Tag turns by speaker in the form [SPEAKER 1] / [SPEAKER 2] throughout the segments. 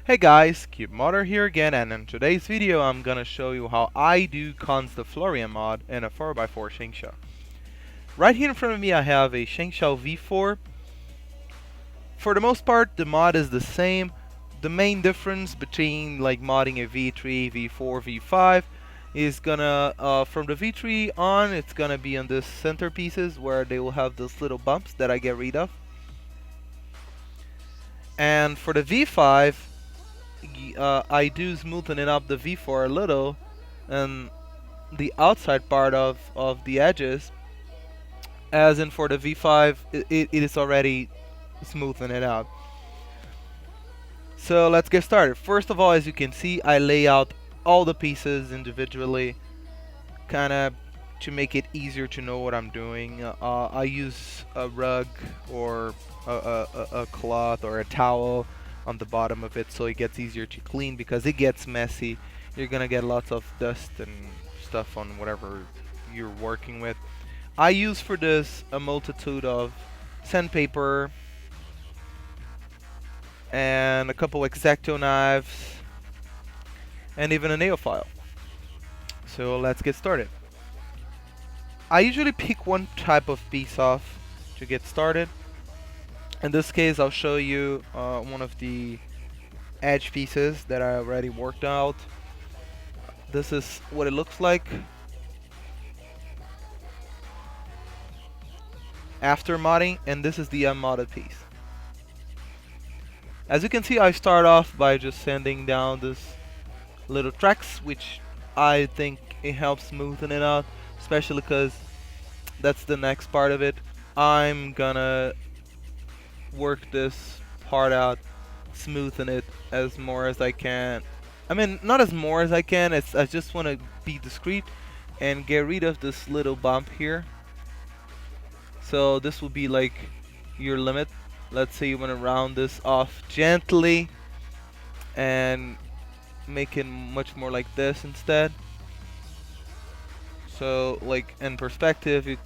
[SPEAKER 1] Hey guys, Cube Modder here again, and in today's video I'm gonna show you how I do Konsta Florian mod in a 4x4 ShengShow. Right here in front of me I have a ShengShow V4. For the most part the mod is the same. The main difference between like modding a V3, V4, V5 is gonna, from the V3 on, it's gonna be on this centerpieces where they will have those little bumps that I get rid of. And for the V5, I do smoothen it up the V4 a little, and the outside part of the edges, as in for the V5, it is already smoothing it out. So let's get started. First of all, as you can see, I lay out all the pieces individually, kind of to make it easier to know what I'm doing. I use a rug or a cloth or a towel on the bottom of it so it gets easier to clean because it gets messy. You're gonna get lots of dust and stuff on whatever you're working with. I use for this a multitude of sandpaper and a couple X-Acto knives and even a nail file. So let's get started. I usually pick one type of piece off to get started. In this case, I'll show you one of the edge pieces that I already worked out. This is what it looks like after modding, and this is the unmodded piece. As you can see, I start off by just sanding down this little tracks, which I think it helps smoothen it out, especially because that's the next part of it. I'm gonna work this part out, smoothen it as more as I can. I mean, not as more as I can, I just want to be discreet and get rid of this little bump here. So this will be like your limit. Let's say you want to round this off gently and make it much more like this instead. So like in perspective, you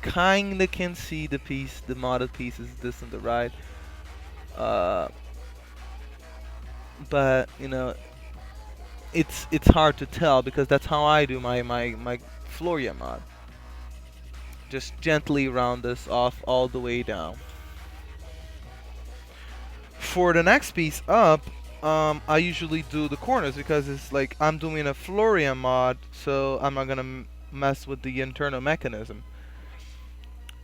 [SPEAKER 1] kinda can see the piece, the modded piece is this on the right. But you know, it's hard to tell because that's how I do my Florian mod. Just gently round this off all the way down. For the next piece up, I usually do the corners because it's like I'm doing a Florian mod, so I'm not gonna mess with the internal mechanism.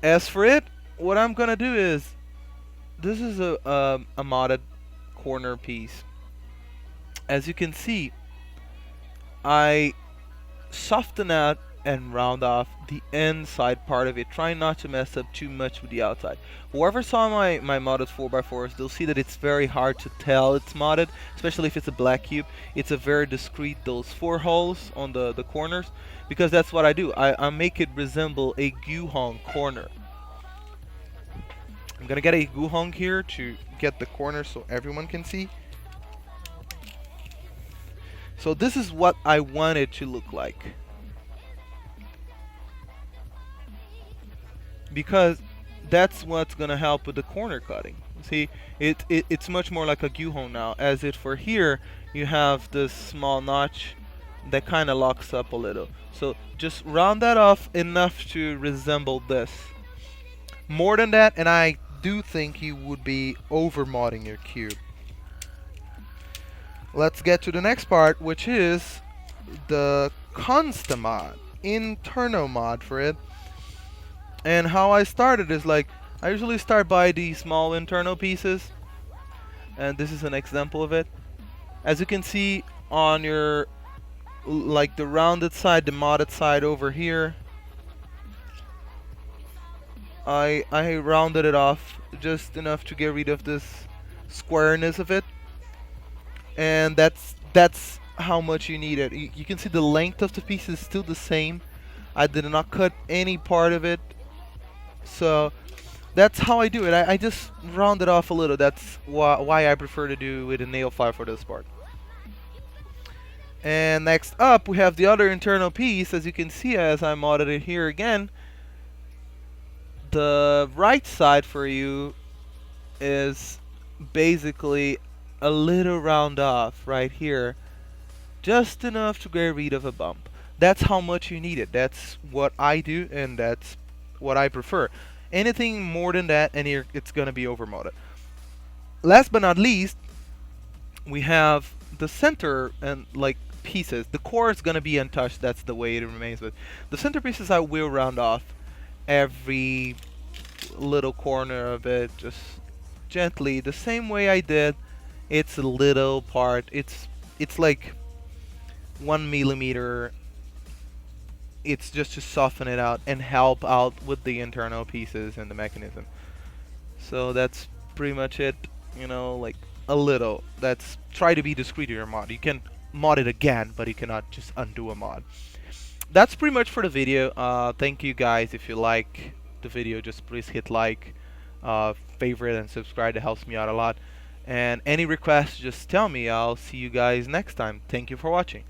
[SPEAKER 1] As for it, what I'm gonna do is, this is a modded corner piece. As you can see, I soften out and round off the inside part of it, trying not to mess up too much with the outside. Whoever saw my modded 4x4s, they'll see that it's very hard to tell it's modded, especially if it's a black cube. It's a very discreet, those 4 holes on the corners, because that's what I do. I make it resemble a Guhong corner. I'm gonna get a Guhong here to get the corner so everyone can see. So this is what I want it to look like, because that's what's gonna help with the corner cutting. See, it's much more like a Guhong now, as it for here you have this small notch that kind of locks up a little. So just round that off enough to resemble this. More than that, and I do think you would be over modding your cube. Let's get to the next part, which is the Konsta mod, internal mod for it. And how I started is like, I usually start by the small internal pieces, and this is an example of it. As you can see on your, like the rounded side, the modded side over here, I rounded it off just enough to get rid of this squareness of it, and that's how much you need it. You can see the length of the piece is still the same. I did not cut any part of it, so that's how I do it. I just round it off a little. That's why I prefer to do with a nail file for this part. And next up we have the other internal piece. As you can see, as I modded it here again, the right side for you is basically a little round off right here, just enough to get rid of a bump. That's how much you need it. That's what I do, and that's what I prefer. Anything more than that, and it's gonna be overmodded. Last but not least, we have the center and like pieces. The core is gonna be untouched. That's the way it remains. But the center pieces I will round off every little corner of it, just gently, the same way I did. It's a little part. It's like 1 millimeter. It's just to soften it out and help out with the internal pieces and the mechanism. So that's pretty much it. Like a little. That's try to be discreet in your mod. You can mod it again, but you cannot just undo a mod. That's pretty much for the video. Thank you guys. If you like the video, just please hit like, favorite, and subscribe. It helps me out a lot. And any requests, just tell me. I'll see you guys next time. Thank you for watching.